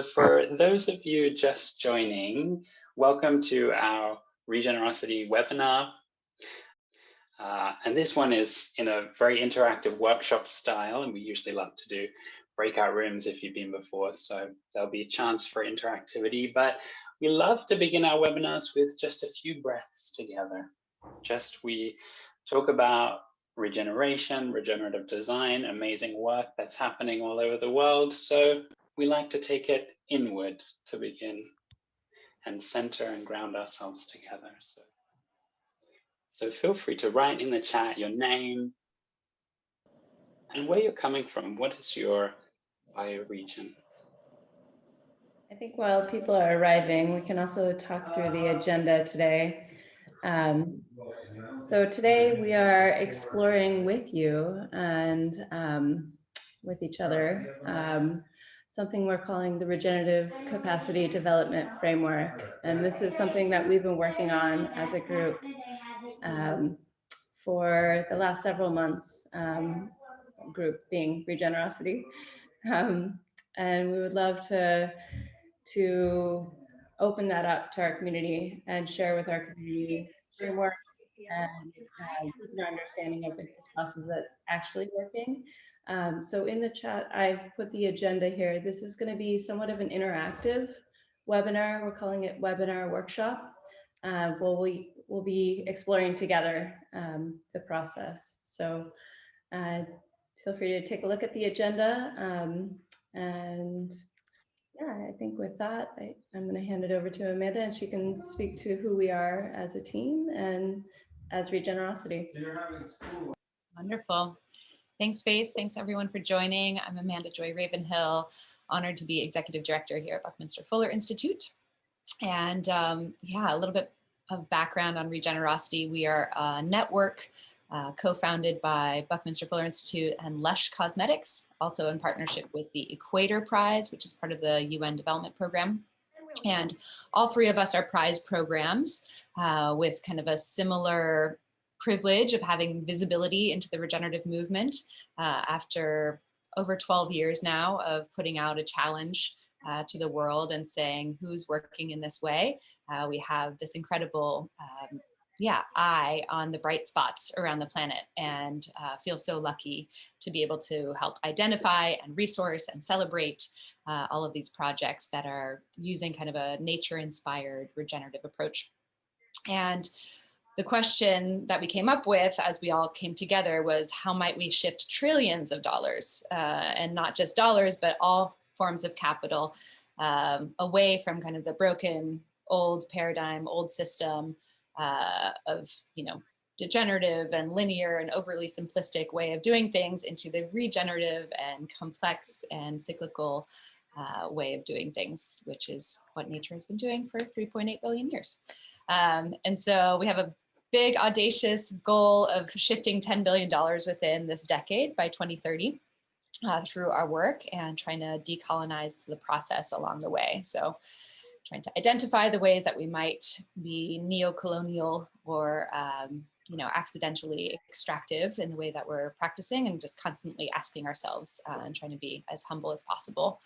For those of you just joining, welcome to our Regenerosity webinar. And this one is in a very interactive workshop style, and we usually love to do breakout rooms if you've been before, so there'll be a chance for interactivity. But we love to begin our webinars with just a few breaths together. We talk about regeneration, regenerative design, amazing work that's happening all over the world. So we like to take it inward to begin and center and ground ourselves together. So feel free to write in the chat your name and where you're coming from. What is your bioregion? I think while people are arriving, we can also talk through the agenda today. So today we are exploring with you and with each other something we're calling the Regenerative Capacity Development Framework. And this is something that we've been working on as a group for the last several months, group being Regenerosity. And we would love to open that up to our community and share with our community framework and an understanding of if this process is actually working. So in the chat, I've put the agenda here. This is going to be somewhat of an interactive webinar. We're calling it Webinar Workshop. We'll be exploring together the process. So feel free to take a look at the agenda. And yeah, I think with that, I'm going to hand it over to Amanda, and she can speak to who we are as a team and as Regenerosity. Wonderful. Thanks, Faith. Thanks, everyone, for joining. I'm Amanda Joy Ravenhill, honored to be Executive Director here at Buckminster Fuller Institute. And yeah, a little bit of background on Regenerosity. We are a network co-founded by Buckminster Fuller Institute and Lush Cosmetics, also in partnership with the Equator Prize, which is part of the UN Development Program. And all three of us are prize programs with kind of a similar privilege of having visibility into the regenerative movement after over 12 years now of putting out a challenge to the world and saying who's working in this way. We have this incredible eye on the bright spots around the planet, and feel so lucky to be able to help identify and resource and celebrate all of these projects that are using kind of a nature-inspired regenerative approach. And the question that we came up with as we all came together was, how might we shift trillions of dollars, and not just dollars, but all forms of capital, away from kind of the broken old paradigm, old system of, degenerative and linear and overly simplistic way of doing things into the regenerative and complex and cyclical way of doing things, which is what nature has been doing for 3.8 billion years. And so we have a big audacious goal of shifting $10 billion within this decade by 2030 through our work and trying to decolonize the process along the way. So trying to identify the ways that we might be neo-colonial or accidentally extractive in the way that we're practicing, and just constantly asking ourselves and trying to be as humble as possible.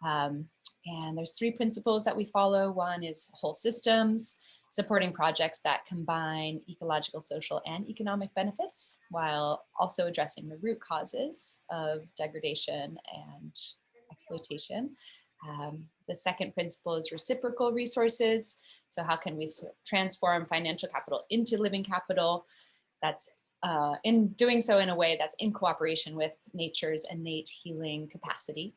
And there's three principles that we follow. One is whole systems, supporting projects that combine ecological, social, and economic benefits while also addressing the root causes of degradation and exploitation. The second principle is reciprocal resources. So how can we transform financial capital into living capital? That's in doing so in a way that's in cooperation with nature's innate healing capacity,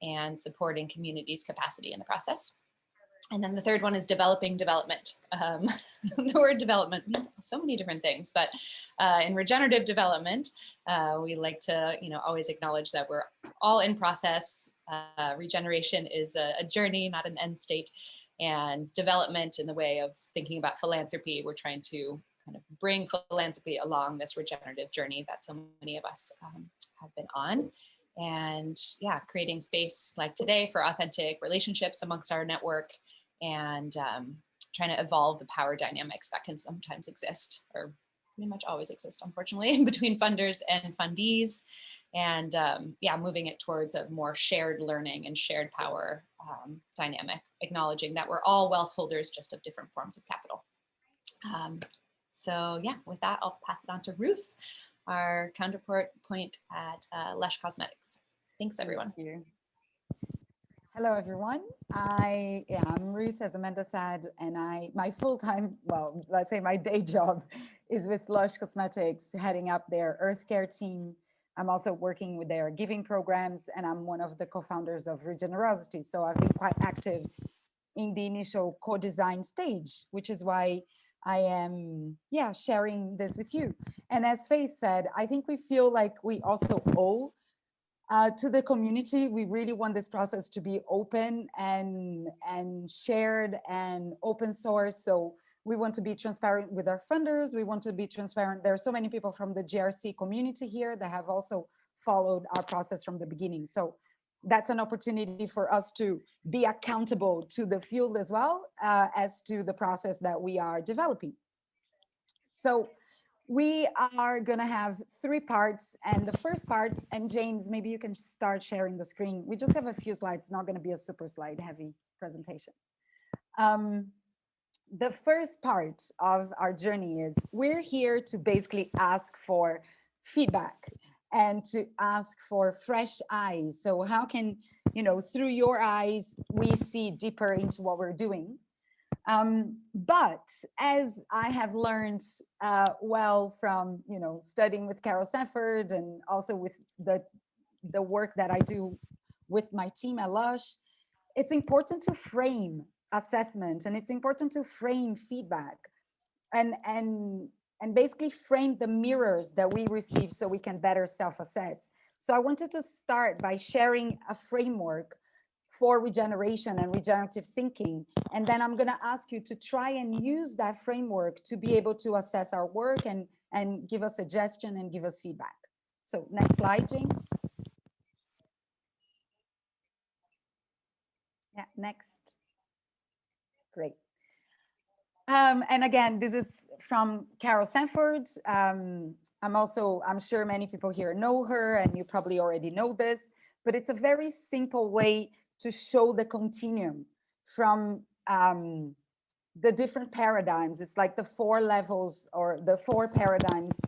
and supporting communities' capacity in the process. And then the third one is developing development. The word development means so many different things, but in regenerative development, we like to always acknowledge that we're all in process. Regeneration is a journey, not an end state. And development, in the way of thinking about philanthropy, we're trying to kind of bring philanthropy along this regenerative journey that so many of us have been on. And yeah, creating space like today for authentic relationships amongst our network, and trying to evolve the power dynamics that can sometimes exist, or pretty much always exist, unfortunately, between funders and fundees, and yeah, moving it towards a more shared learning and shared power dynamic, acknowledging that we're all wealth holders, just of different forms of capital. So yeah, with that, I'll pass it on to Ruth, our counterpoint at Lush Cosmetics. Thanks, everyone. Thank you. Hello, everyone. I'm Ruth, as Amanda said, and my full-time, well, let's say my day job is with Lush Cosmetics, heading up their Earth Care team. I'm also working with their giving programs, and I'm one of the co-founders of Regenerosity. So I've been quite active in the initial co-design stage, which is why I am, sharing this with you. And as Faith said, I think we feel like we also owe to the community. We really want this process to be open and shared and open source. So we want to be transparent with our funders. We want to be transparent. There are so many people from the GRC community here that have also followed our process from the beginning. So that's an opportunity for us to be accountable to the field as well as to the process that we are developing. So we are going to have 3 parts, and the first part, and James, maybe you can start sharing the screen. We just have a few slides, not going to be a super slide heavy presentation. The first part of our journey is we're here to basically ask for feedback and to ask for fresh eyes. So how can, through your eyes, we see deeper into what we're doing? But as I have learned well from, studying with Carol Sanford and also with the work that I do with my team at Lush, it's important to frame assessment, and it's important to frame feedback and basically frame the mirrors that we receive so we can better self-assess. So I wanted to start by sharing a framework for regeneration and regenerative thinking. And then I'm going to ask you to try and use that framework to be able to assess our work and give us suggestion and give us feedback. So next slide, James. Yeah, next. Great. And again, this is from Carol Sanford. I'm sure many people here know her, and you probably already know this, but it's a very simple way to show the continuum from the different paradigms. It's like the 4 levels or the 4 paradigms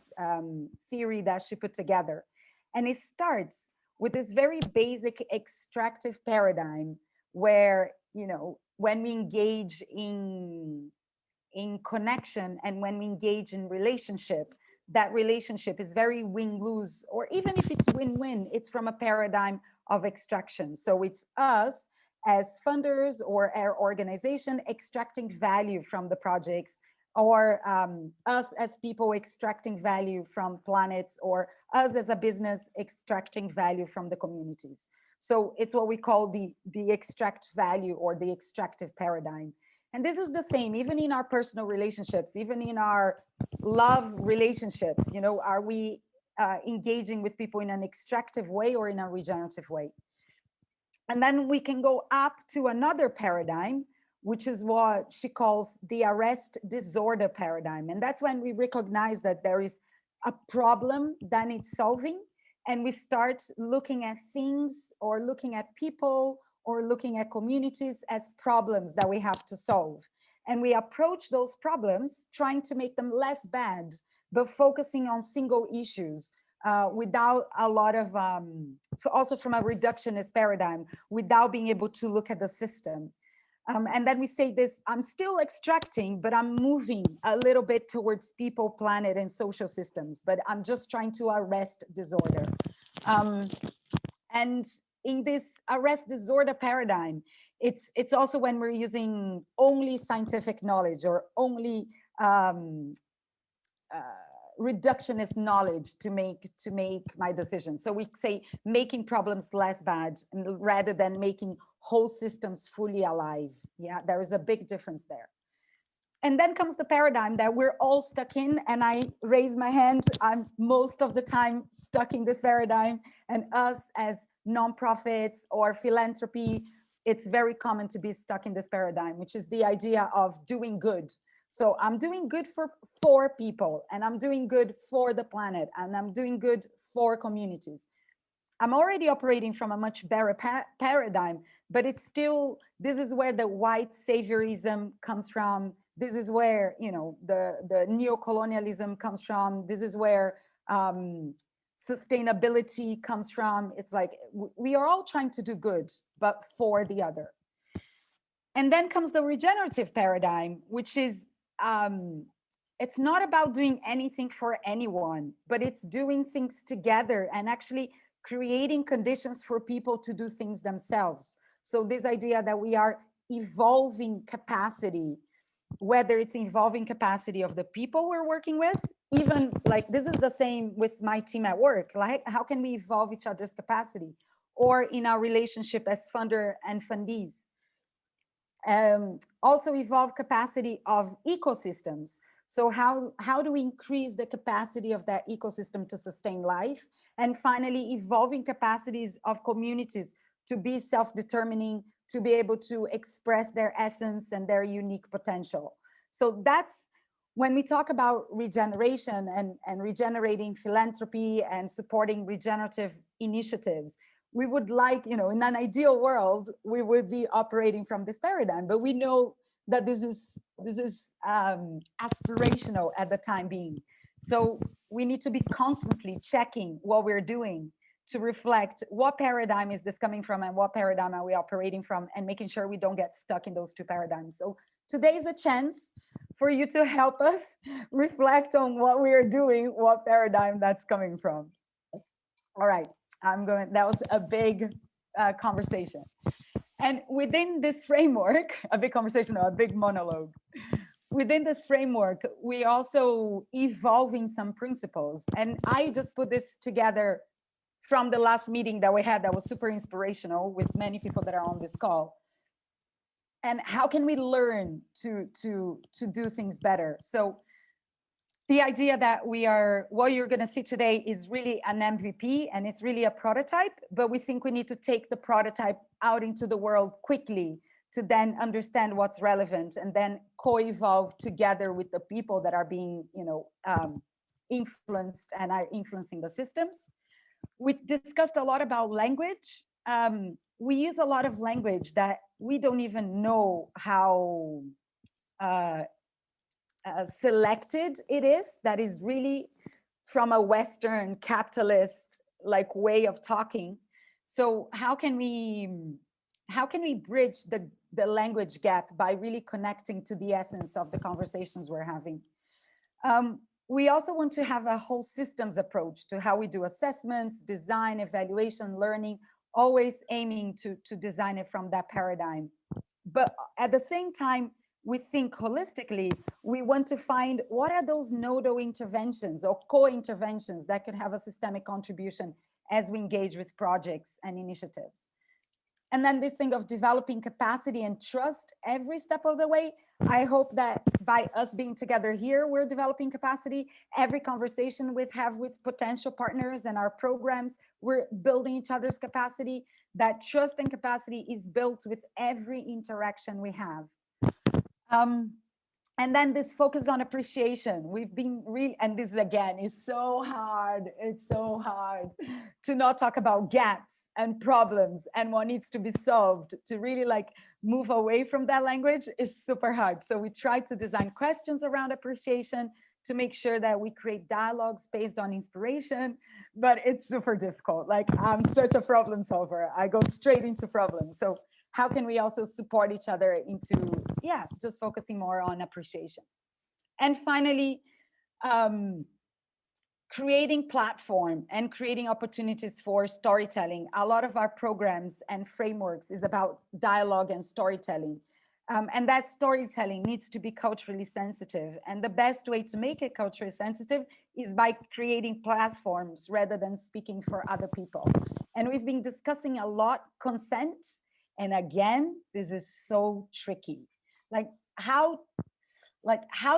theory that she put together. And it starts with this very basic extractive paradigm where, when we engage in connection and when we engage in relationship, that relationship is very win-lose, or even if it's win-win, it's from a paradigm of extraction. So it's us as funders or our organization extracting value from the projects, or us as people extracting value from planets, or us as a business extracting value from the communities. So it's what we call the extract value or the extractive paradigm. And this is the same, even in our personal relationships, even in our love relationships, are we engaging with people in an extractive way or in a regenerative way? And then we can go up to another paradigm, which is what she calls the arrest disorder paradigm. And that's when we recognize that there is a problem that needs solving, and we start looking at things or looking at people or looking at communities as problems that we have to solve. And we approach those problems trying to make them less bad, but focusing on single issues without a lot of, also from a reductionist paradigm, without being able to look at the system. And then we say this, I'm still extracting, but I'm moving a little bit towards people, planet, and social systems, but I'm just trying to arrest disorder. And in this arrest disorder paradigm, it's also when we're using only scientific knowledge or only reductionist knowledge to make my decisions. So we say making problems less bad rather than making whole systems fully alive. Yeah, there is a big difference there. And then comes the paradigm that we're all stuck in, and I raise my hand. I'm most of the time stuck in this paradigm, and us as nonprofits or philanthropy, it's very common to be stuck in this paradigm, which is the idea of doing good. So I'm doing good for people, and I'm doing good for the planet, and I'm doing good for communities. I'm already operating from a much better paradigm, but it's still, this is where the white saviorism comes from. This is where, you know, the neo-colonialism comes from. This is where sustainability comes from. It's like, we are all trying to do good, but for the other. And then comes the regenerative paradigm, which is, it's not about doing anything for anyone, but it's doing things together and actually creating conditions for people to do things themselves. So this idea that we are evolving capacity, whether it's evolving capacity of the people we're working with, even like this is the same with my team at work, like how can we evolve each other's capacity, or in our relationship as funder and fundees. Also evolve capacity of ecosystems. So how do we increase the capacity of that ecosystem to sustain life? And finally, evolving capacities of communities to be self-determining, to be able to express their essence and their unique potential. So that's when we talk about regeneration and regenerating philanthropy and supporting regenerative initiatives. We would like, you know, in an ideal world, we would be operating from this paradigm, but we know that this is aspirational at the time being. So we need to be constantly checking what we're doing to reflect what paradigm is this coming from and what paradigm are we operating from, and making sure we don't get stuck in those two paradigms. So today is a chance for you to help us reflect on what we are doing, what paradigm that's coming from. All right, that was a big conversation. And within this framework, a big conversation or a big monologue, within this framework, we also evolving some principles. And I just put this together from the last meeting that we had that was super inspirational with many people that are on this call. And how can we learn to do things better? So the idea that what you're going to see today is really an MVP, and it's really a prototype, but we think we need to take the prototype out into the world quickly to then understand what's relevant and then co-evolve together with the people that are being, you know, influenced and are influencing the systems. We discussed a lot about language. We use a lot of language that we don't even know how selected it is, that is really from a Western capitalist like way of talking. So how can we bridge the language gap by really connecting to the essence of the conversations we're having? We also want to have a whole systems approach to how we do assessments, design, evaluation, learning, always aiming to design it from that paradigm. But at the same time, we think holistically, we want to find what are those nodal interventions or co-interventions that could have a systemic contribution as we engage with projects and initiatives. And then this thing of developing capacity and trust every step of the way. I hope that by us being together here, we're developing capacity. Every conversation we have with potential partners and our programs, we're building each other's capacity. That trust and capacity is built with every interaction we have. And then this focus on appreciation. We've been really, and this again is so hard. It's so hard to not talk about gaps and problems and what needs to be solved. To really like move away from that language is super hard. So we try to design questions around appreciation to make sure that we create dialogues based on inspiration, but it's super difficult. Like I'm such a problem solver. I go straight into problems. So how can we also support each other into, just focusing more on appreciation? And finally, creating platform and creating opportunities for storytelling. A lot of our programs and frameworks is about dialogue and storytelling. And that storytelling needs to be culturally sensitive. And the best way to make it culturally sensitive is by creating platforms rather than speaking for other people. And we've been discussing a lot consent. And again, this is so tricky. Like how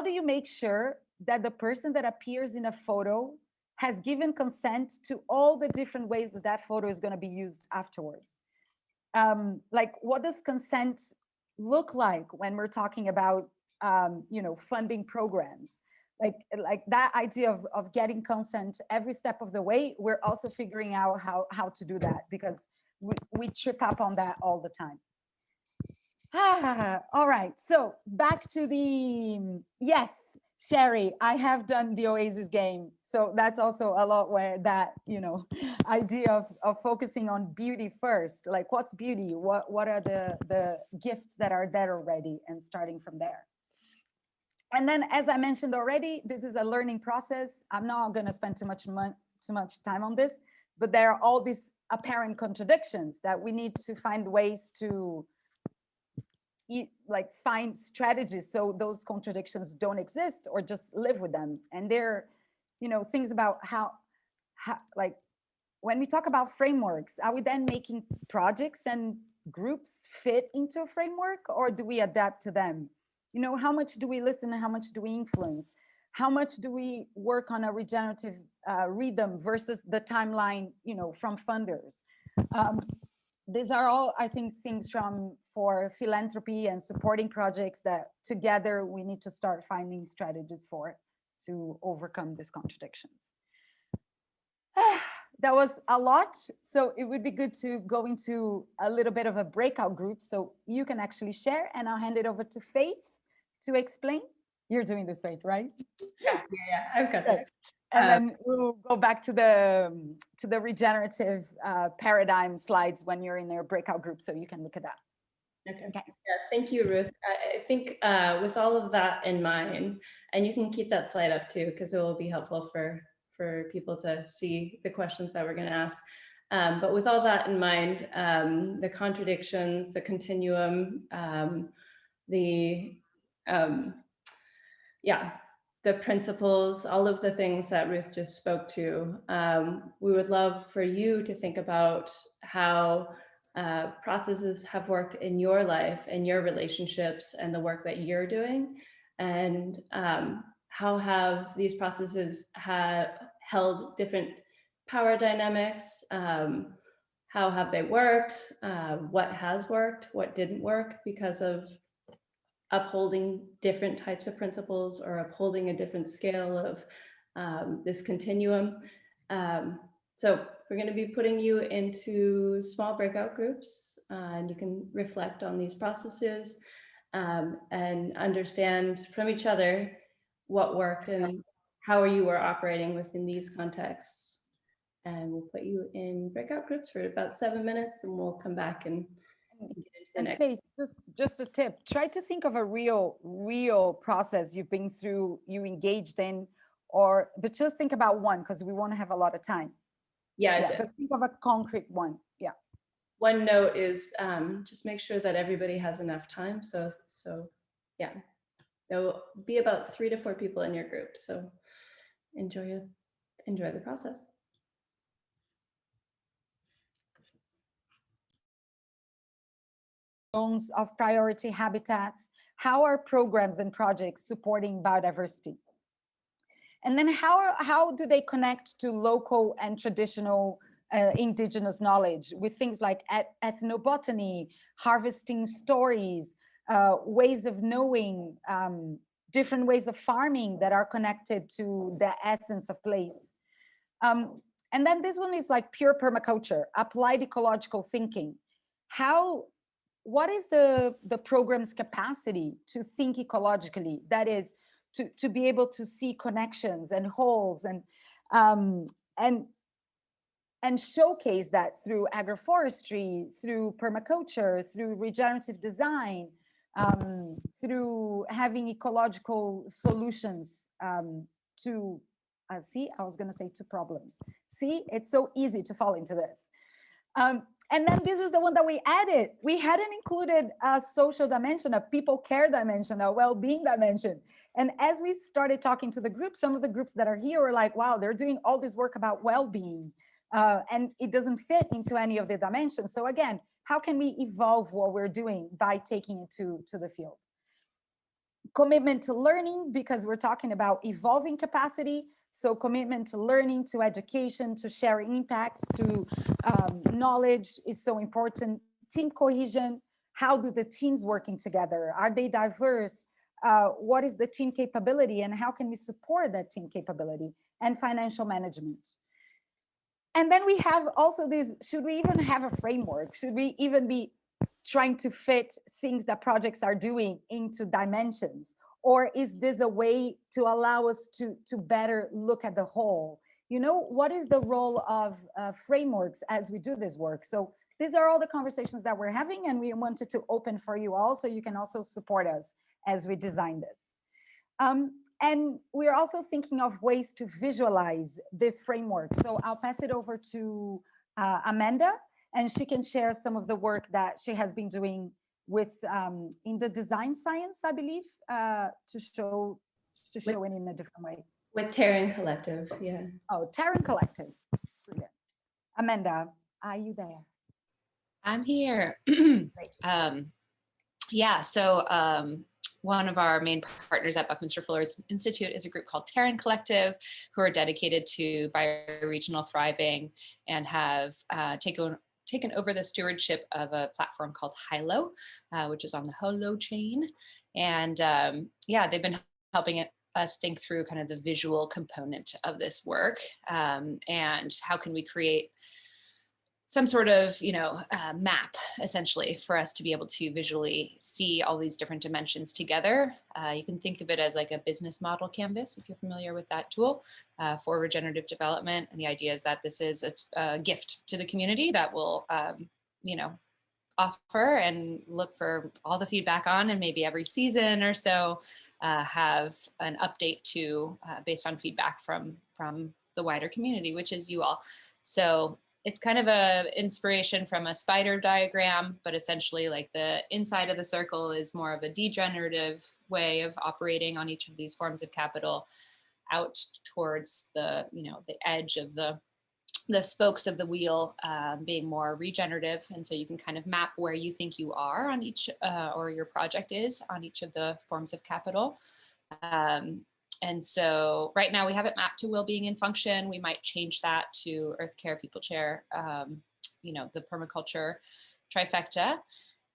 do you make sure that the person that appears in a photo has given consent to all the different ways that that photo is going to be used afterwards? Like what does consent look like when we're talking about, funding programs? like that idea of getting consent every step of the way. We're also figuring out how to do that, because we trip up on that all the time. All right, so back to the, yes, Sherry, I have done the Oasis game. So that's also a lot where that, idea of focusing on beauty first, like what's beauty? What are the gifts that are there already, and starting from there. And then, as I mentioned already, this is a learning process. I'm not going to spend too much time on this, but there are all these apparent contradictions that we need to find ways to find strategies so those contradictions don't exist, or just live with them. And there are, things about how like when we talk about frameworks, are we then making projects and groups fit into a framework, or do we adapt to them? How much do we listen and how much do we influence? How much do we work on a regenerative rhythm versus the timeline, from funders? These are all, I think, things for philanthropy and supporting projects that together we need to start finding strategies for to overcome these contradictions. That was a lot. So it would be good to go into a little bit of a breakout group so you can actually share, and I'll hand it over to Faith to explain. You're doing this, Faith, right? Yeah, I've got this. And then we'll go back to the regenerative paradigm slides when you're in your breakout group, so you can look at that. Okay. Yeah, thank you, Ruth. I think with all of that in mind, and you can keep that slide up too, because it will be helpful for people to see the questions that we're going to ask. But with all that in mind, the contradictions, the continuum, the principles, all of the things that Ruth just spoke to, we would love for you to think about how processes have worked in your life and your relationships and the work that you're doing, and how have these processes held different power dynamics, how have they worked, what has worked, what didn't work because of upholding different types of principles or upholding a different scale of this continuum. So we're going to be putting you into small breakout groups, and you can reflect on these processes and understand from each other what worked and how you were operating within these contexts. And we'll put you in breakout groups for about 7 minutes, and we'll come back and get into the next. Faith, just a tip, try to think of a real process you've been through, you engaged in, but just think about one, because we won't have a lot of time. Yeah, but think of a concrete one. Yeah. One note is just make sure that everybody has enough time. So yeah, there will be about 3 to 4 people in your group. So enjoy the process. Of priority habitats, how are programs and projects supporting biodiversity? And then how do they connect to local and traditional indigenous knowledge with things like ethnobotany, harvesting stories, ways of knowing, different ways of farming that are connected to the essence of place. And then this one is like pure permaculture, applied ecological thinking. What is the program's capacity to think ecologically? That is, to be able to see connections and wholes and showcase that through agroforestry, through permaculture, through regenerative design, through having ecological solutions to problems. See, it's so easy to fall into this. And then this is the one that we added. We hadn't included a social dimension, a people care dimension, a well-being dimension. And as we started talking to the group, some of the groups that are here were like, wow, they're doing all this work about well-being. And it doesn't fit into any of the dimensions. So again, how can we evolve what we're doing by taking it to the field? Commitment to learning, because we're talking about evolving capacity. So commitment to learning, to education, to sharing impacts, to knowledge is so important. Team cohesion, how do the teams working together? Are they diverse? what is the team capability and how can we support that team capability, and financial management. And then we have also this, should we even have a framework? Should we even be trying to fit things that projects are doing into dimensions? Or is this a way to allow us to better look at the whole? You know, what is the role of frameworks as we do this work? So these are all the conversations that we're having, and we wanted to open for you all so you can also support us as we design this. And we're also thinking of ways to visualize this framework. So I'll pass it over to Amanda, and she can share some of the work that she has been doing with in the design science, I believe, to show it in a different way. With Terran Collective, yeah. Oh, Terran Collective. Brilliant. Amanda, are you there? I'm here. Yeah, so one of our main partners at Buckminster Fuller Institute is a group called Terran Collective, who are dedicated to bioregional thriving and have taken over the stewardship of a platform called Hilo, which is on the Holo chain. And yeah, they've been helping us think through kind of the visual component of this work, and how can we create some sort of, map essentially for us to be able to visually see all these different dimensions together. You can think of it as like a business model canvas, if you're familiar with that tool, for regenerative development. And the idea is that this is a gift to the community that will, offer and look for all the feedback on, and maybe every season or so have an update to based on feedback from the wider community, which is you all. So it's kind of a inspiration from a spider diagram, but essentially like the inside of the circle is more of a degenerative way of operating on each of these forms of capital, out towards the, the edge of the spokes of the wheel being more regenerative. And so you can kind of map where you think you are on each, or your project is on each of the forms of capital. And so right now we have it mapped to well-being and function. We might change that to earth care, people chair, the permaculture trifecta.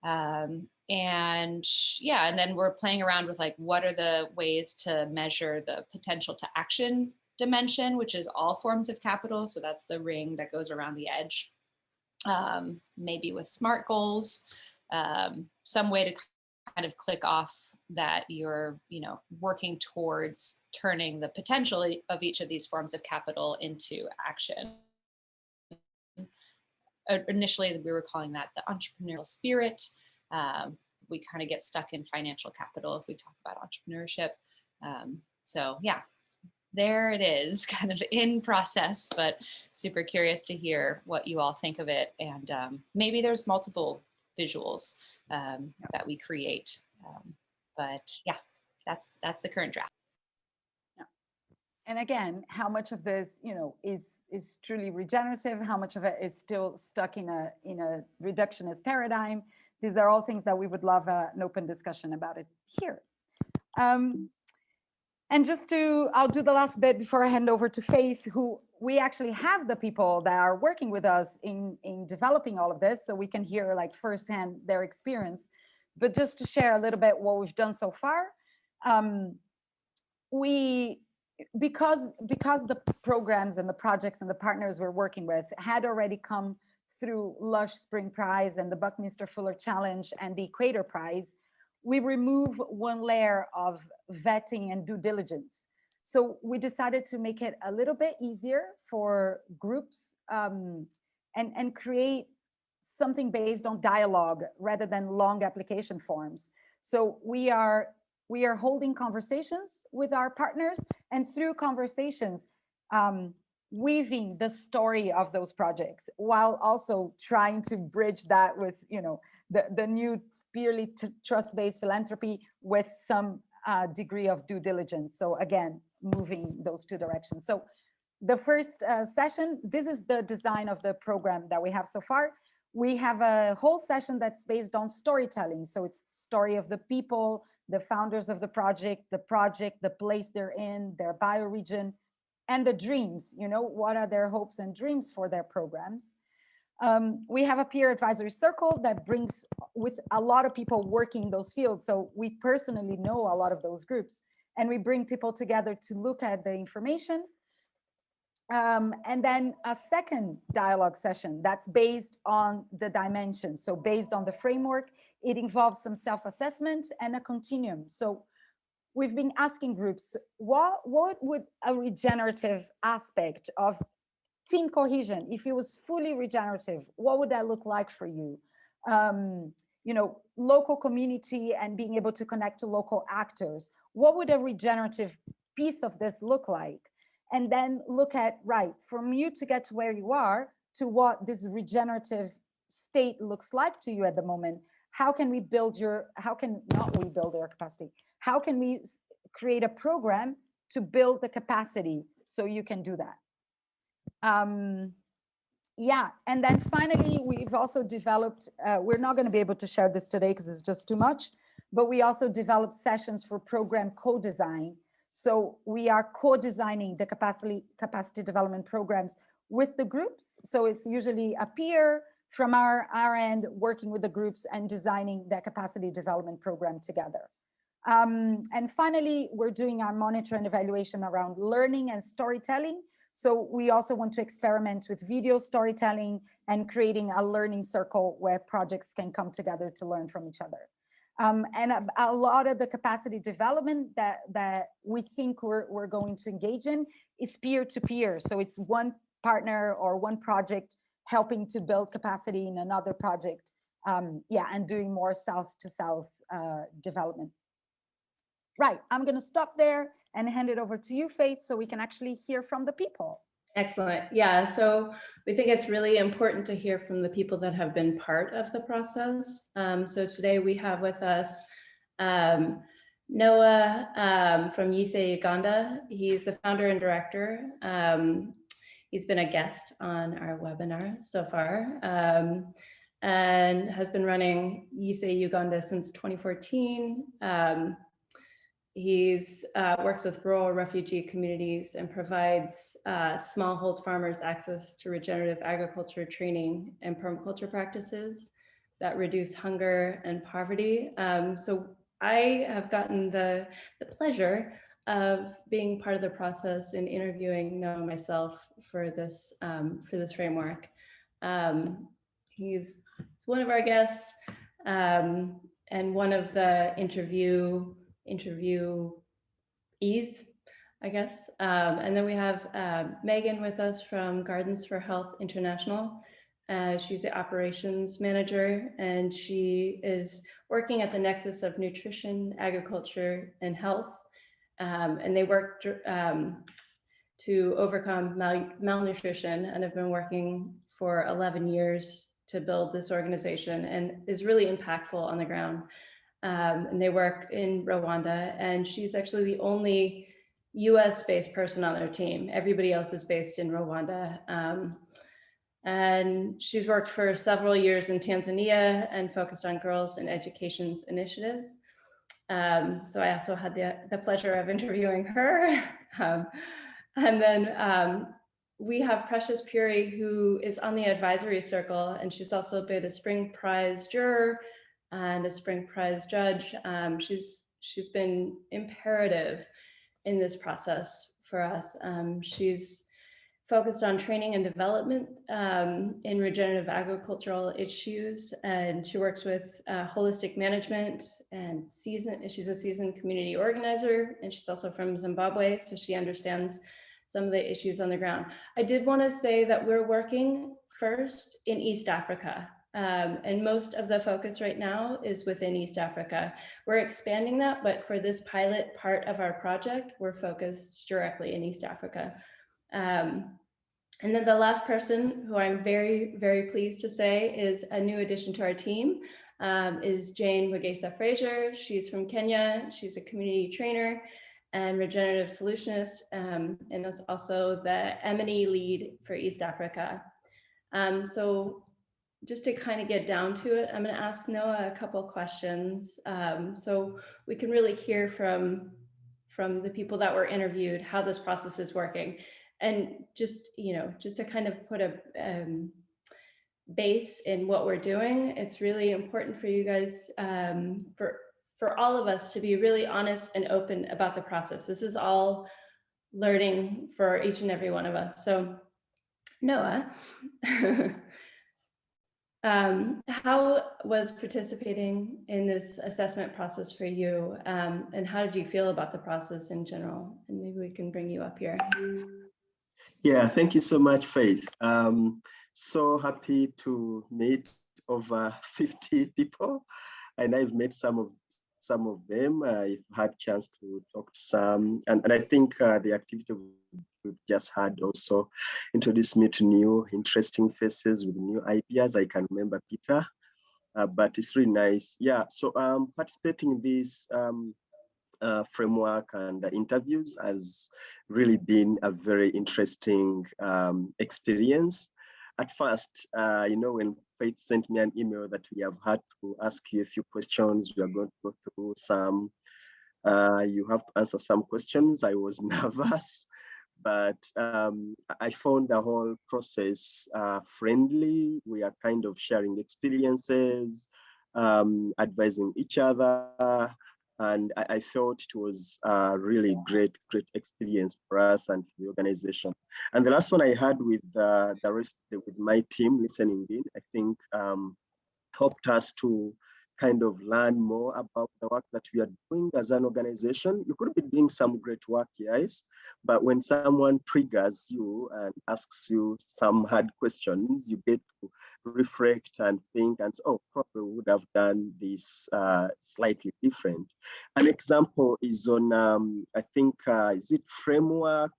And yeah, and then we're playing around with like, what are the ways to measure the potential to action dimension, which is all forms of capital. So that's the ring that goes around the edge, maybe with SMART goals, some way to kind of click off that you're, working towards turning the potential of each of these forms of capital into action. Initially, we were calling that the entrepreneurial spirit. We kind of get stuck in financial capital if we talk about entrepreneurship. So yeah, there it is, kind of in process, but super curious to hear what you all think of it. And maybe there's multiple visuals that we create. But yeah, that's the current draft. Yeah. And again, how much of this, is truly regenerative? How much of it is still stuck in a reductionist paradigm? These are all things that we would love an open discussion about it here. And I'll do the last bit before I hand over to Faith, who we actually have the people that are working with us in developing all of this, so we can hear like firsthand their experience. But just to share a little bit what we've done so far, because the programs and the projects and the partners we're working with had already come through Lush Spring Prize and the Buckminster Fuller Challenge and the Equator Prize, we remove one layer of vetting and due diligence. So we decided to make it a little bit easier for groups and create something based on dialogue rather than long application forms. So we are holding conversations with our partners, and through conversations, weaving the story of those projects while also trying to bridge that with, the new purely trust-based philanthropy with some degree of due diligence. So again, moving those two directions. So the first session, this is the design of the program that we have so far. We have a whole session that's based on storytelling. So it's story of the people, the founders of the project, the place they're in, their bioregion, and the dreams, what are their hopes and dreams for their programs. We have a peer advisory circle that brings with a lot of people working in those fields. So we personally know a lot of those groups, and we bring people together to look at the information. And then a second dialogue session that's based on the dimensions. So based on the framework, it involves some self-assessment and a continuum. So we've been asking groups, what would a regenerative aspect of team cohesion, if it was fully regenerative, what would that look like for you? You know, local community and being able to connect to local actors. What would a regenerative piece of this look like? And then look at, right, from you to get to where you are, to what this regenerative state looks like to you at the moment. How can we build your, how can not we build your capacity? How can we create a program to build the capacity so you can do that? Yeah, and then finally, we've also developed, we're not going to be able to share this today because it's just too much, but we also developed sessions for program co-design. So we are co-designing the capacity development programs with the groups. So it's usually a peer from our end working with the groups and designing that capacity development program together. And finally, we're doing our monitor and evaluation around learning and storytelling. So we also want to experiment with video storytelling and creating a learning circle where projects can come together to learn from each other. And a lot of the capacity development that we think we're going to engage in is peer-to-peer. So it's one partner or one project helping to build capacity in another project. Yeah, and doing more south-to-south development. Right, I'm going to stop there and hand it over to you, Faith, so we can actually hear from the people. Excellent. Yeah, so we think it's really important to hear from the people that have been part of the process. So today we have with us Noah from Yise, Uganda. He's the founder and director. He's been a guest on our webinar so far and has been running Yise, Uganda since 2014. He's works with rural refugee communities and provides smallhold farmers access to regenerative agriculture training and permaculture practices that reduce hunger and poverty. So I have gotten the pleasure of being part of the process in interviewing Noah myself for this framework. He's one of our guests and one of the interviewees, I guess. And then we have Megan with us from Gardens for Health International. She's the operations manager, and she is working at the nexus of nutrition, agriculture, and health. And they work to overcome malnutrition and have been working for 11 years to build this organization, and is really impactful on the ground. And they work in Rwanda, and she's actually the only US-based person on their team. Everybody else is based in Rwanda. And she's worked for several years in Tanzania and focused on girls and education initiatives. So I also had the pleasure of interviewing her. And then we have Precious Puri, who is on the advisory circle, and she's also been a Spring Prize juror and a Spring Prize judge. She's been imperative in this process for us. She's focused on training and development in regenerative agricultural issues, and she works with holistic management and she's a seasoned community organizer, and she's also from Zimbabwe, so she understands some of the issues on the ground. I did want to say that we're working first in East Africa, and most of the focus right now is within East Africa. We're expanding that, but for this pilot part of our project, we're focused directly in East Africa. And then the last person who I'm very, very pleased to say is a new addition to our team is Jane Wegesa Fraser. She's from Kenya. She's a community trainer and regenerative solutionist, and is also the M&E lead for East Africa. So just to kind of get down to it, I'm going to ask Noah a couple questions so we can really hear from the people that were interviewed how this process is working. And just, just to kind of put base in what we're doing, it's really important for you guys, for all of us to be really honest and open about the process. This is all learning for each and every one of us. So Noah, how was participating in this assessment process for you? And how did you feel about the process in general? And maybe we can bring you up here. Yeah, thank you so much, Faith. So happy to meet over 50 people, and I've met some of them. I've had chance to talk to some, and I think the activity we've just had also introduced me to new interesting faces with new ideas. I can remember Peter, but it's really nice. Yeah, so participating in this framework and the interviews has really been a very interesting experience. At first, when Faith sent me an email that we have had to ask you a few questions, we are going to go through some, you have to answer some questions, I was nervous, but I found the whole process friendly. We are kind of sharing experiences, advising each other, and I felt it was a really great experience for us and for the organization. And the last one I had with with my team listening in, I think helped us to kind of learn more about the work that we are doing as an organization. You could be doing some great work, yes, but when someone triggers you and asks you some hard questions, you get to reflect and think and say, oh, probably would have done this slightly different. An example is on, I think, is it framework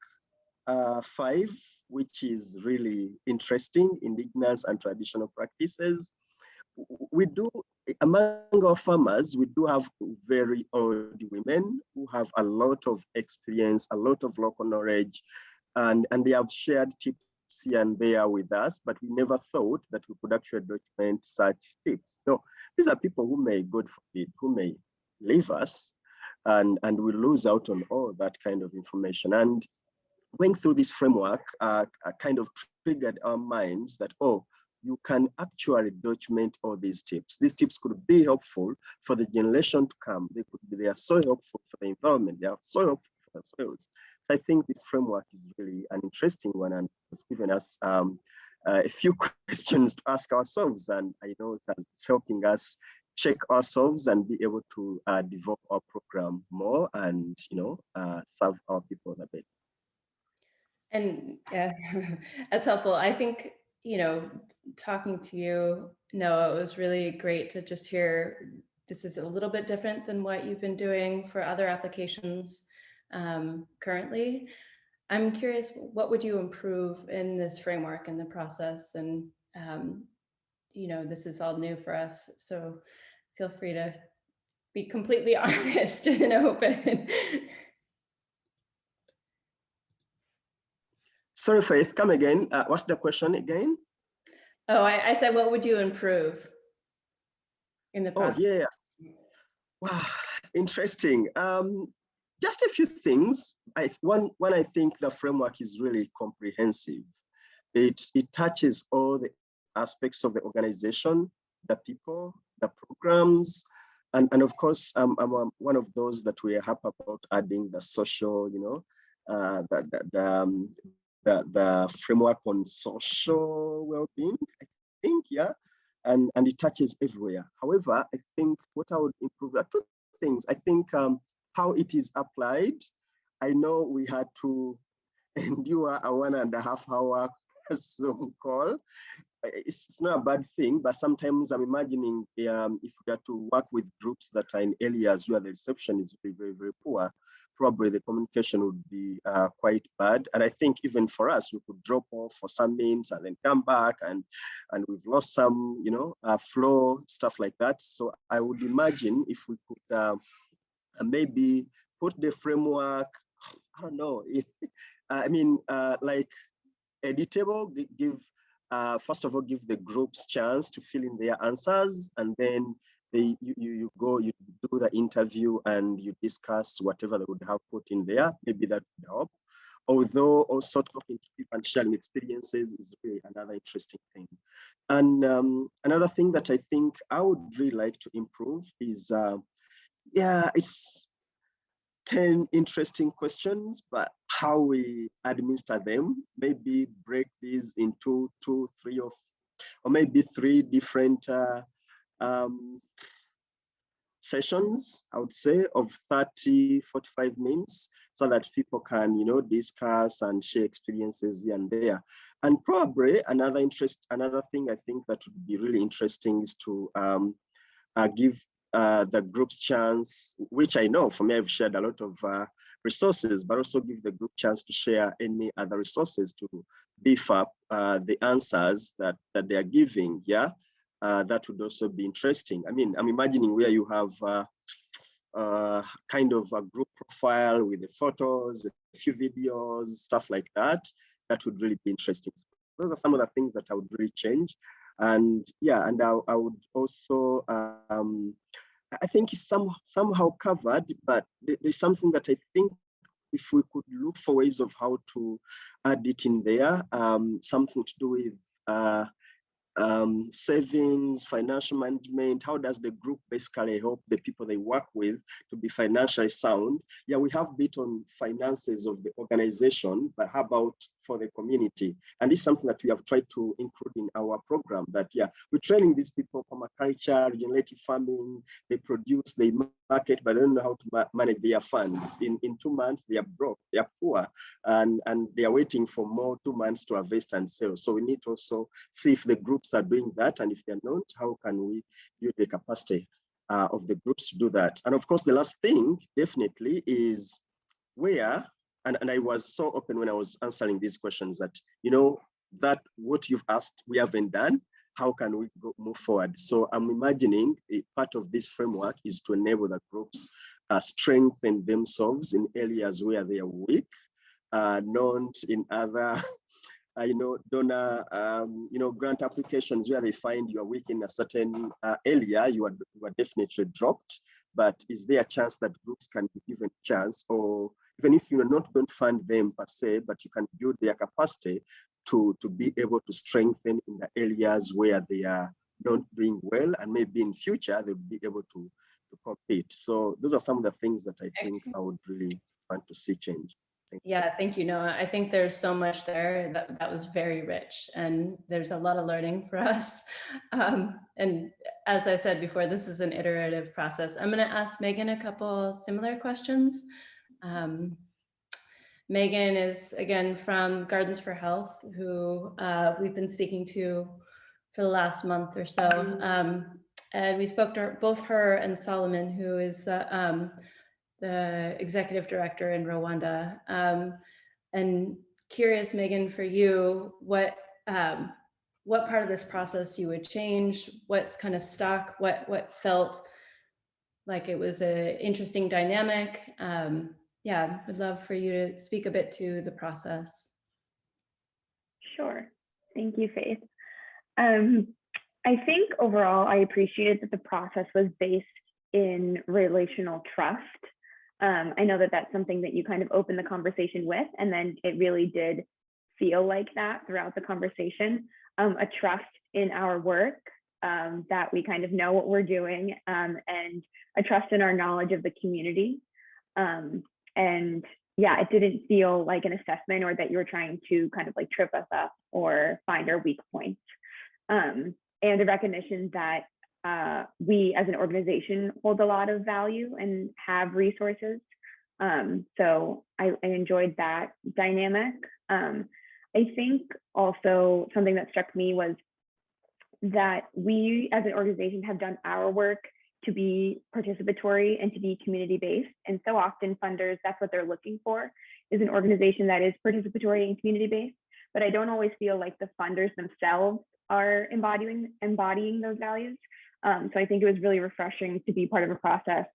5, which is really interesting, indigenous and traditional practices. We do, among our farmers, we do have very old women who have a lot of experience, a lot of local knowledge, and they have shared tips here and there with us, but we never thought that we could actually document such tips. No, these are people who may, God forbid, who may leave us, and we lose out on all that kind of information. And going through this framework kind of triggered our minds that, oh, you can actually document all these tips. These tips could be helpful for the generation to come. They are so helpful for the environment. They are so helpful for ourselves. So I think this framework is really an interesting one, and it's given us a few questions to ask ourselves. And I know it's helping us check ourselves and be able to develop our program more and, serve our people a bit. And yeah, that's helpful. I think, talking to you, Noah, it was really great to just hear this is a little bit different than what you've been doing for other applications currently. I'm curious, what would you improve in this framework and the process? And, this is all new for us, so feel free to be completely honest and open. Sorry, Faith, come again. What's the question again? Oh, I said, what would you improve in the process? Oh, yeah. Wow, interesting. Just a few things. One, I think the framework is really comprehensive. It touches all the aspects of the organization, the people, the programs, and of course, I'm one of those that we are happy about adding the social, the framework on social well-being, I think, yeah, and it touches everywhere. However, I think what I would improve are two things. I think how it is applied. I know we had to endure a 1.5 hour Zoom call. It's not a bad thing, but sometimes I'm imagining if we are to work with groups that are in areas where the reception is very, very, very poor, probably the communication would be quite bad. And I think even for us, we could drop off for some minutes and then come back, and we've lost some, flow, stuff like that. So I would imagine if we could maybe put the framework, I don't know, like editable, give first of all, give the groups chance to fill in their answers, and then you do the interview and you discuss whatever they would have put in there. Maybe that would help. although also talking to people and sharing experiences is really another interesting thing. And another thing that I think I would really like to improve is, yeah, it's 10 interesting questions, but how we administer them, maybe break these into 2, 3, or maybe 3 different sessions, I would say, of 30, 45 minutes, so that people can, discuss and share experiences here and there. And probably another thing I think that would be really interesting is to give the group's chance, which I know for me, I've shared a lot of resources, but also give the group chance to share any other resources to beef up the answers that they are giving. Yeah, that would also be interesting. I mean, I'm imagining where you have kind of a group profile with the photos, a few videos, stuff like that. That would really be interesting. Those are some of the things that I would really change. And yeah, and I would also, I think it's somehow covered, but there's something that I think if we could look for ways of how to add it in there, something to do with savings, financial management. How does the group basically help the people they work with to be financially sound? Yeah, we have bit on finances of the organization, but how about for the community? And it's something that we have tried to include in our program, that yeah, we're training these people from permaculture, regenerative farming, they produce, they market, but they don't know how to manage their funds. In 2 months, they are broke, they are poor, and they are waiting for more 2 months to harvest and sell. So we need to also see if the groups are doing that, and if they're not, how can we build the capacity of the groups to do that? And of course, the last thing definitely is where, and I was so open when I was answering these questions that, that what you've asked, we haven't done. How can we move forward? So I'm imagining a part of this framework is to enable the groups strengthen themselves in areas where they are weak, not in other donor, grant applications where they find you are weak in a certain area, you are definitely dropped. But is there a chance that groups can be given a chance, or even if you're not going to fund them per se, but you can build their capacity to be able to strengthen in the areas where they are not doing well, and maybe in future they'll be able to compete. So those are some of the things that I think I would really want to see change. Thank you, Noah. I think there's so much there that was very rich, and there's a lot of learning for us. And as I said before, this is an iterative process. I'm going to ask Megan a couple similar questions. Megan is, again, from Gardens for Health, who we've been speaking to for the last month or so. And we spoke to both her and Solomon, who is the executive director in Rwanda. And curious, Megan, for you, what part of this process you would change? What's kind of stuck? What felt like it was an interesting dynamic? Would love for you to speak a bit to the process. Sure. Thank you, Faith. I think overall, I appreciated that the process was based in relational trust. I know that that's something that you kind of opened the conversation with, and then it really did feel like that throughout the conversation. A trust in our work, that we kind of know what we're doing, and a trust in our knowledge of the community. And yeah, it didn't feel like an assessment or that you were trying to kind of like trip us up or find our weak points. And a recognition that we as an organization hold a lot of value and have resources. So I enjoyed that dynamic. I think also something that struck me was that we as an organization have done our work to be participatory and to be community-based. And so often funders, that's what they're looking for, is an organization that is participatory and community-based. But I don't always feel like the funders themselves are embodying those values. So I think it was really refreshing to be part of a process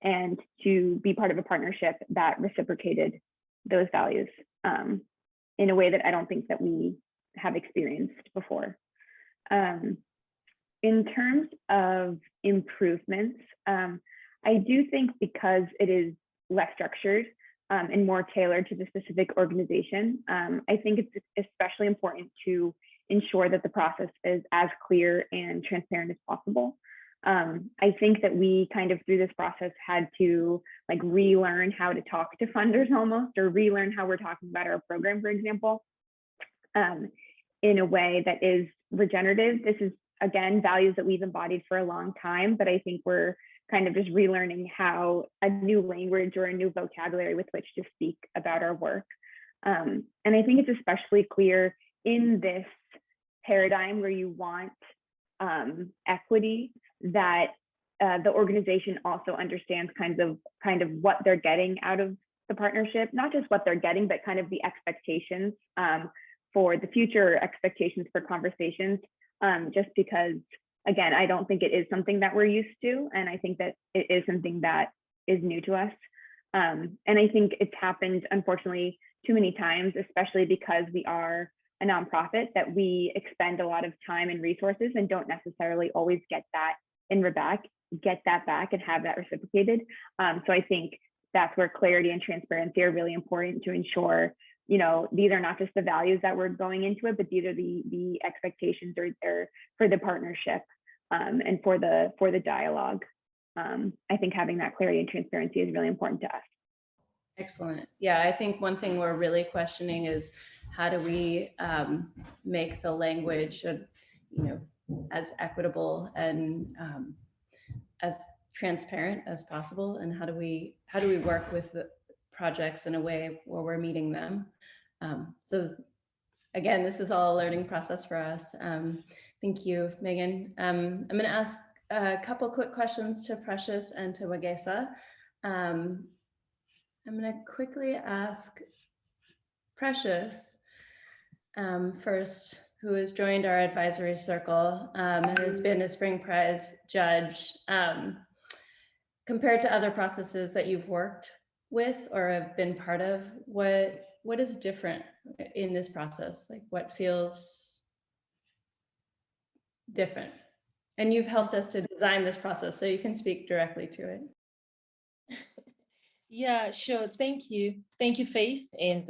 and to be part of a partnership that reciprocated those values in a way that I don't think that we have experienced before. In terms of improvements, I do think because it is less structured, and more tailored to the specific organization. I think it's especially important to ensure that the process is as clear and transparent as possible. I think that we kind of through this process had to like relearn how to talk to funders almost, or relearn how we're talking about our program, for example, in a way that is regenerative. This is, again, values that we've embodied for a long time, but I think we're kind of just relearning how a new language or a new vocabulary with which to speak about our work. And I think it's especially clear in this paradigm where you want equity, that the organization also understands kind of what they're getting out of the partnership, not just what they're getting, but kind of the expectations for the future, expectations for conversations, just because, again, I don't think it is something that we're used to. And I think that it is something that is new to us. And I think it's happened, unfortunately, too many times, especially because we are a nonprofit, that we expend a lot of time and resources and don't necessarily always get that back and have that reciprocated. So I think that's where clarity and transparency are really important to ensure, you know, these are not just the values that we're going into it, but these are the expectations or for the partnership and for the dialogue. I think having that clarity and transparency is really important to us. Excellent. Yeah, I think one thing we're really questioning is how do we make the language, as equitable and as transparent as possible, and how do we work with the projects in a way where we're meeting them. So again, this is all a learning process for us. Thank you, Megan. I'm going to ask a couple quick questions to Precious and to Wegesa. I'm going to quickly ask Precious first, who has joined our advisory circle and has been a Spring Prize judge. Compared to other processes that you've worked with or have been part of, what is different in this process? Like, what feels different? And you've helped us to design this process, so you can speak directly to it. Yeah, sure. Thank you. Thank you, Faith. And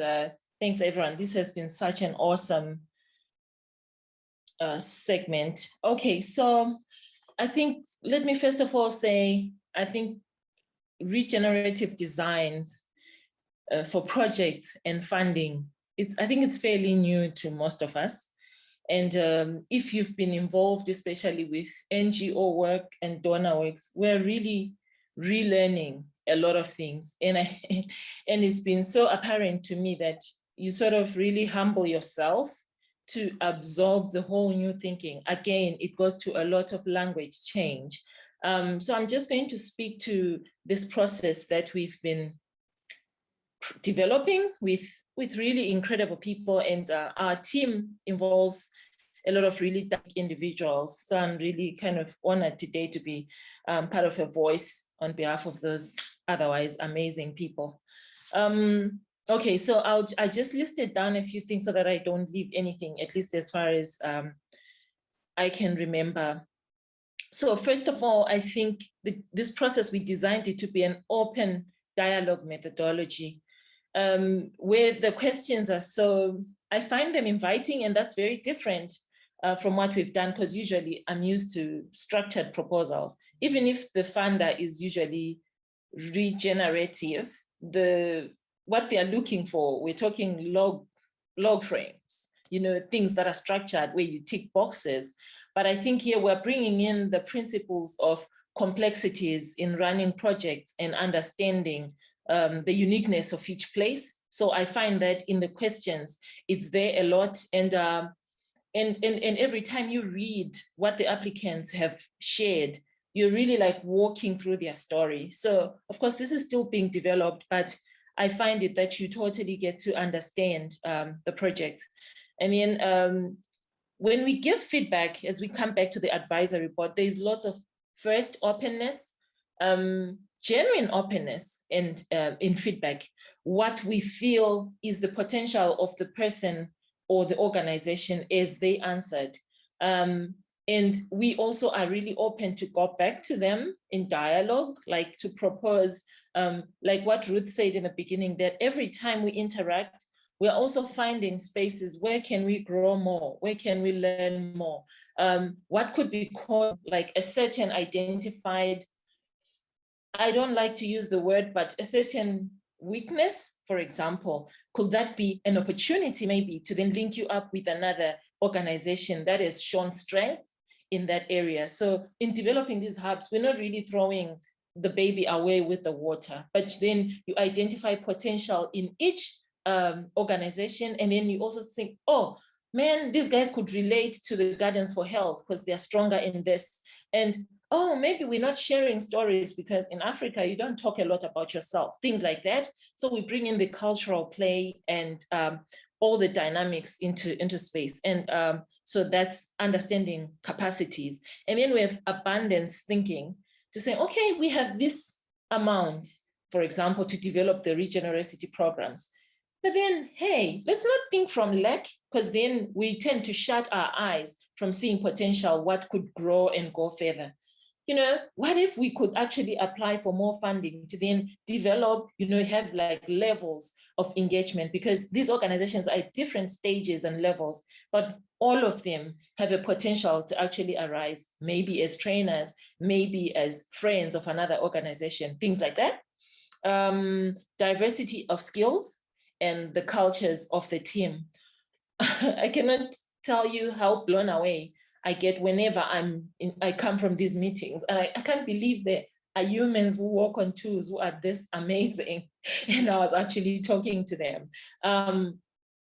thanks, everyone. This has been such an awesome segment. Okay, so I think, let me first of all say, I think regenerative designs for projects and funding, I think it's fairly new to most of us. And if you've been involved, especially with NGO work and donor works, we're really relearning a lot of things. And it's been so apparent to me that you sort of really humble yourself to absorb the whole new thinking. Again, it goes to a lot of language change. So I'm just going to speak to this process that we've been developing with really incredible people, and our team involves a lot of really dark individuals. So I'm really kind of honored today to be part of a voice on behalf of those otherwise amazing people. Okay, so I just listed down a few things so that I don't leave anything, at least as far as I can remember. So first of all, I think this process, we designed it to be an open dialogue methodology where the questions are I find them inviting, and that's very different from what we've done, because usually I'm used to structured proposals. Even if the funder is usually regenerative, what they are looking for, we're talking log frames, things that are structured where you tick boxes. But I think here we're bringing in the principles of complexities in running projects and understanding the uniqueness of each place. So I find that in the questions, it's there a lot. And every time you read what the applicants have shared, you're really like walking through their story. So of course, this is still being developed, but I find it that you totally get to understand the project. I mean, when we give feedback, as we come back to the advisory board, there's lots of first openness, genuine openness in feedback, what we feel is the potential of the person or the organization as they answered. And we also are really open to go back to them in dialogue, like to propose, like what Ruth said in the beginning, that every time we interact, we're also finding spaces where can we grow more, where can we learn more, what could be called like a certain identified, I don't like to use the word, but a certain weakness, for example, could that be an opportunity maybe to then link you up with another organization that has shown strength in that area? So in developing these hubs, we're not really throwing the baby away with the water, but then you identify potential in each organization, and then you also think, oh man, these guys could relate to the Gardens for Health because they're stronger in this. And oh, maybe we're not sharing stories because in Africa, you don't talk a lot about yourself, things like that. So we bring in the cultural play and all the dynamics into space. And so that's understanding capacities. And then we have abundance thinking to say, okay, we have this amount, for example, to develop the Regenerosity programs. But then, hey, let's not think from lack, because then we tend to shut our eyes from seeing potential, what could grow and go further. You know, what if we could actually apply for more funding to then develop, you know, have like levels of engagement, because these organizations are at different stages and levels, but all of them have a potential to actually arise, maybe as trainers, maybe as friends of another organization, things like that. Diversity of skills and the cultures of the team. I cannot tell you how blown away I get whenever I come from these meetings, and I can't believe there are humans who walk on tools who are this amazing. And I was actually talking to them.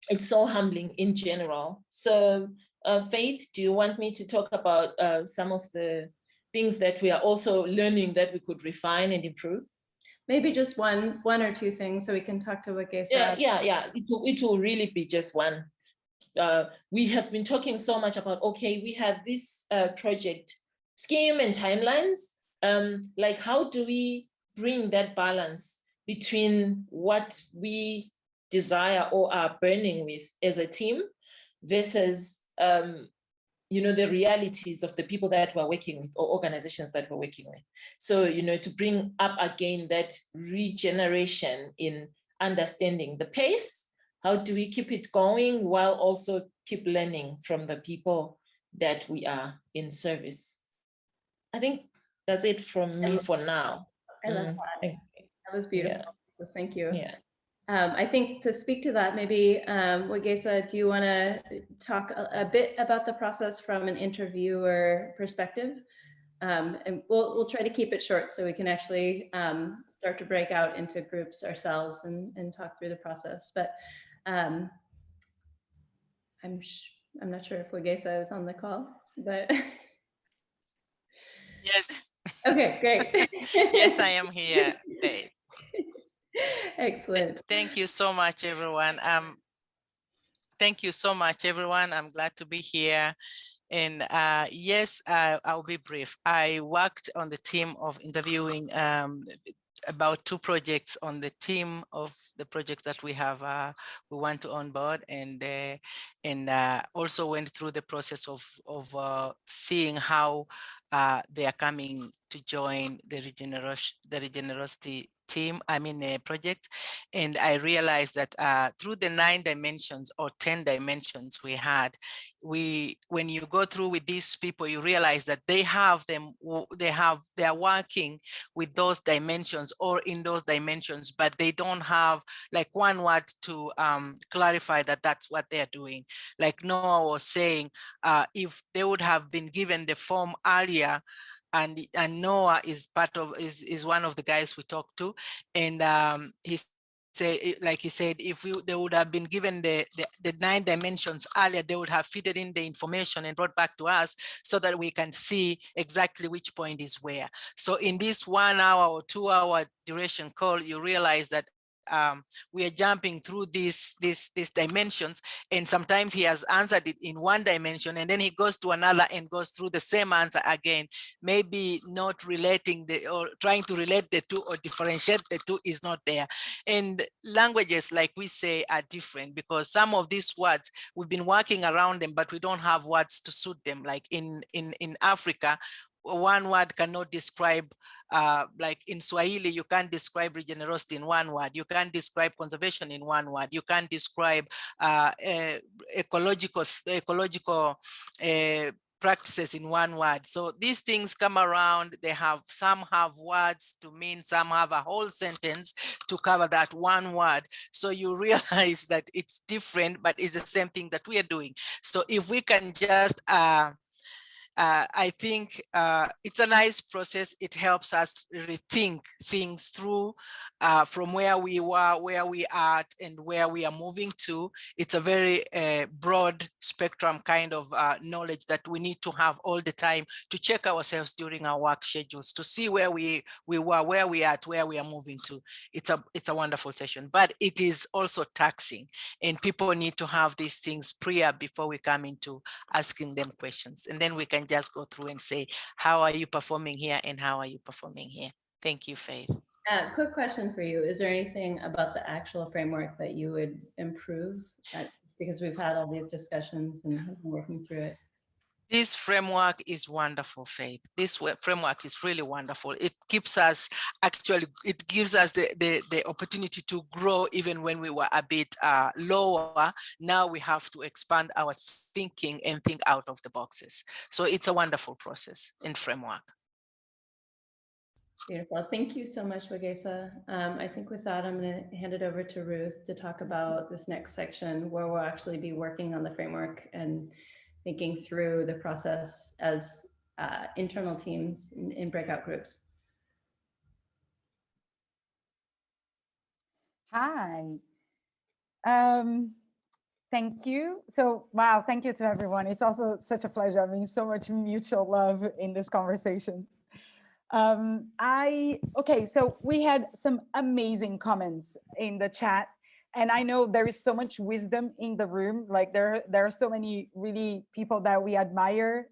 It's so humbling in general. So Faith, do you want me to talk about some of the things that we are also learning that we could refine and improve? Maybe just one or two things so we can talk to Wege. Yeah. It will really be just one. We have been talking so much about, okay, we have this project scheme and timelines. Like, how do we bring that balance between what we desire or are burning with as a team versus, you know, the realities of the people that we're working with or organizations that we're working with. So, you know, to bring up again that regeneration in understanding the pace. How do we keep it going while also keep learning from the people that we are in service? I think that's it from me for now. I love that. That was beautiful. Yeah. So thank you. Yeah. I think to speak to that, maybe Wege, do you want to talk a bit about the process from an interviewer perspective? And we'll try to keep it short so we can actually start to break out into groups ourselves and talk through the process. But I'm not sure if Wege is on the call, but yes. Okay, great. Yes, I am here. Excellent. Thank you so much, everyone. Thank you so much, everyone. I'm glad to be here. And yes, I'll be brief. I worked on the team of interviewing about 2 projects on the team of the projects that we have, we want to onboard, and also went through the process of seeing how they are coming to join the Regenerosity team, project. And I realized that through the 9 dimensions or 10 dimensions we had, when you go through with these people, you realize that they are working with those dimensions or in those dimensions, but they don't have like one word to clarify that that's what they're doing. Like Noah was saying, if they would have been given the form earlier, and Noah is is one of the guys we talked to, and he said, if they would have been given the 9 dimensions earlier, they would have fitted in the information and brought back to us so that we can see exactly which point is where. So in this 1 hour or 2 hour duration call, you realize that we are jumping through these dimensions, and sometimes he has answered it in one dimension, and then he goes to another and goes through the same answer again, maybe not relating or trying to relate the two or differentiate the two is not there. And languages, like we say, are different, because some of these words we've been working around them, but we don't have words to suit them. Like in Africa, one word cannot describe, like in Swahili, you can't describe regenerosity in one word. You can't describe conservation in one word. You can't describe ecological practices in one word. So these things come around, some have words to mean, some have a whole sentence to cover that one word. So you realize that it's different, but it's the same thing that we are doing. So if we can just, I think it's a nice process. It helps us rethink things through from where we were, where we are, and where we are moving to. It's a very broad spectrum kind of knowledge that we need to have all the time to check ourselves during our work schedules, to see where we were, where we are at, where we are moving to. It's a wonderful session, but it is also taxing, and people need to have these things prior before we come into asking them questions. And then we can just go through and say, how are you performing here and how are you performing here? Thank you, Faith. Quick question for you. Is there anything about the actual framework that you would improve? Because we've had all these discussions and have been working through it. This framework is wonderful, Faith. This framework is really wonderful. It keeps us, actually, it gives us the opportunity to grow even when we were a bit lower. Now we have to expand our thinking and think out of the boxes. So it's a wonderful process and framework. Beautiful. Thank you so much, Wegesa. I think with that, I'm going to hand it over to Ruth to talk about this next section where we'll actually be working on the framework and thinking through the process as internal teams in breakout groups. Hi. Thank you. So, wow, thank you to everyone. It's also such a pleasure. I mean, so much mutual love in these conversations. Okay, so we had some amazing comments in the chat, and I know there is so much wisdom in the room. Like there are so many really people that we admire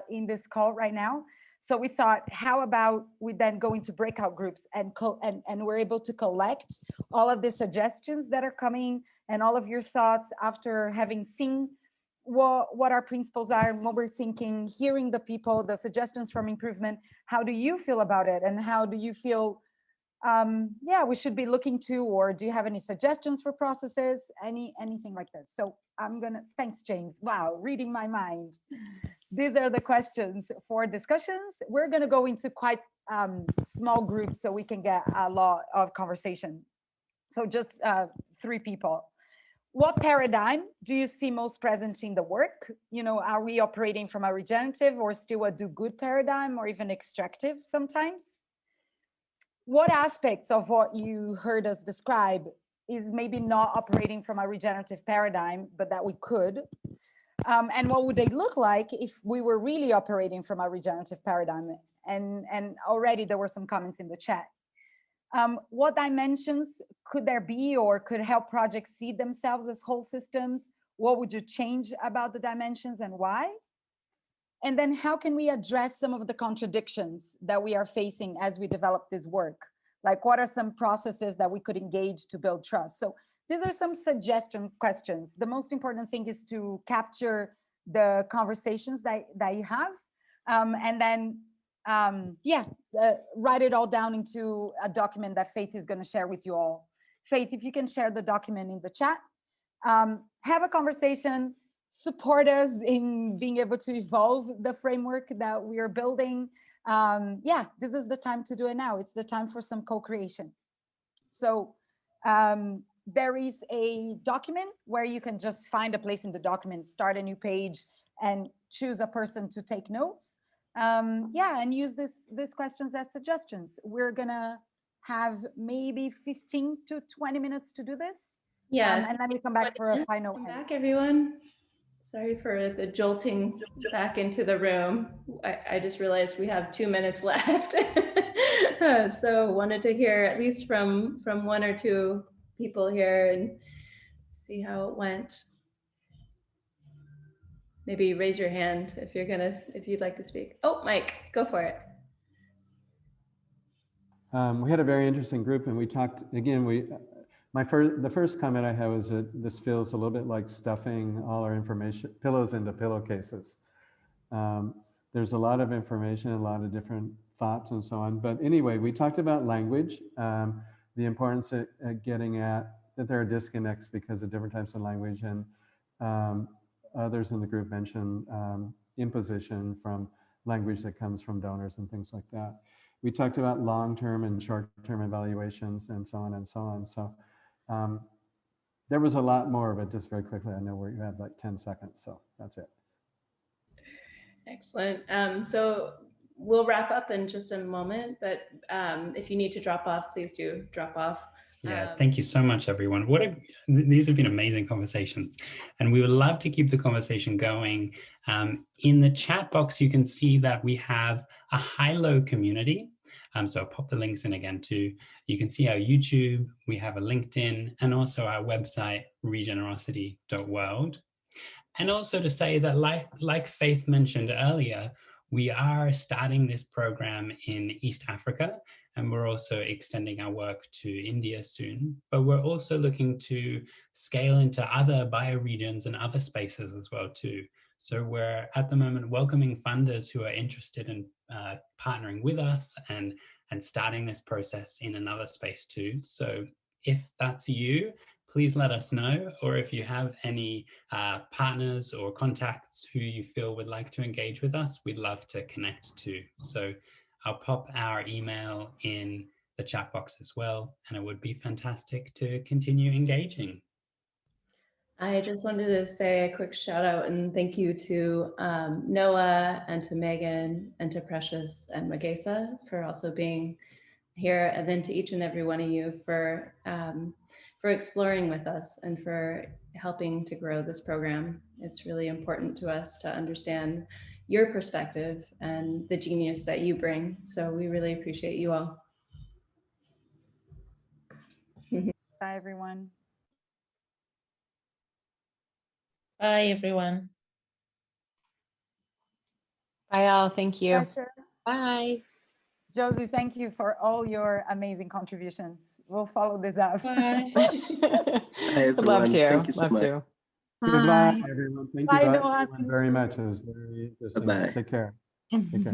in this call right now. So we thought, how about we then go into breakout groups and we're able to collect all of the suggestions that are coming and all of your thoughts after having seen what our principles are and what we're thinking, hearing the people, the suggestions from improvement. How do you feel about it? And how do you feel, we should be looking to, or do you have any suggestions for processes? Anything like this? So thanks, James. Wow, reading my mind. These are the questions for discussions. We're gonna go into quite small groups so we can get a lot of conversation. So just 3 people. What paradigm do you see most present in the work? You know, are we operating from a regenerative or still a do-good paradigm, or even extractive sometimes? What aspects of what you heard us describe is maybe not operating from a regenerative paradigm, but that we could? And what would they look like if we were really operating from a regenerative paradigm? And already there were some comments in the chat. What dimensions could there be or could help projects see themselves as whole systems? What would you change about the dimensions and why? And then how can we address some of the contradictions that we are facing as we develop this work? Like what are some processes that we could engage to build trust? So these are some suggestion questions. The most important thing is to capture the conversations that you have, and then write it all down into a document that Faith is going to share with you all. Faith, if you can share the document in the chat, have a conversation, support us in being able to evolve the framework that we are building. This is the time to do it now. It's the time for some co-creation. So there is a document where you can just find a place in the document, start a new page, and choose a person to take notes. And use these questions as suggestions. We're gonna have maybe 15 to 20 minutes to do this. And then we come back for a final. Welcome back, everyone. Sorry for the jolting back into the room. I just realized we have 2 minutes left. So wanted to hear at least from 1 or 2 people here and see how it went. Maybe raise your hand if you'd like to speak. Oh, Mike, go for it. We had a very interesting group, and we talked again. The first comment I had was that this feels a little bit like stuffing all our information pillows into pillowcases. There's a lot of information, a lot of different thoughts, and so on. But anyway, we talked about language, the importance at getting at that there are disconnects because of different types of language, and others in the group mentioned imposition from language that comes from donors and things like that. We talked about long-term and short-term evaluations and so on and so on. So there was a lot more, but just very quickly, I know we have like 10 seconds, so that's it. Excellent. So we'll wrap up in just a moment, but if you need to drop off, please do drop off. Yeah, thank you so much, everyone. These have been amazing conversations, and we would love to keep the conversation going. In the chat box, you can see that we have a high-low community. So I'll pop the links in again too. You can see our YouTube, we have a LinkedIn, and also our website, regenerosity.world. And also to say that like Faith mentioned earlier, we are starting this program in East Africa, and we're also extending our work to India soon. But we're also looking to scale into other bioregions and other spaces as well too. So we're at the moment welcoming funders who are interested in partnering with us and starting this process in another space too. So if that's you, please let us know, or if you have any partners or contacts who you feel would like to engage with us, we'd love to connect too. So I'll pop our email in the chat box as well, and it would be fantastic to continue engaging. I just wanted to say a quick shout out and thank you to Noah and to Megan and to Precious and Magesa for also being here, and then to each and every one of you for exploring with us and for helping to grow this program. It's really important to us to understand your perspective and the genius that you bring. So we really appreciate you all. Bye, everyone. Bye, everyone. Bye, all. Thank you. Precious. Bye. Josie, thank you for all your amazing contributions. We'll follow this up. Bye. Hi, everyone. Love to. Thank you so Love much. to. Goodbye, everyone. Thank you Bye, Noah. everyone very much. It was very interesting. Bye-bye. Take care. Take care.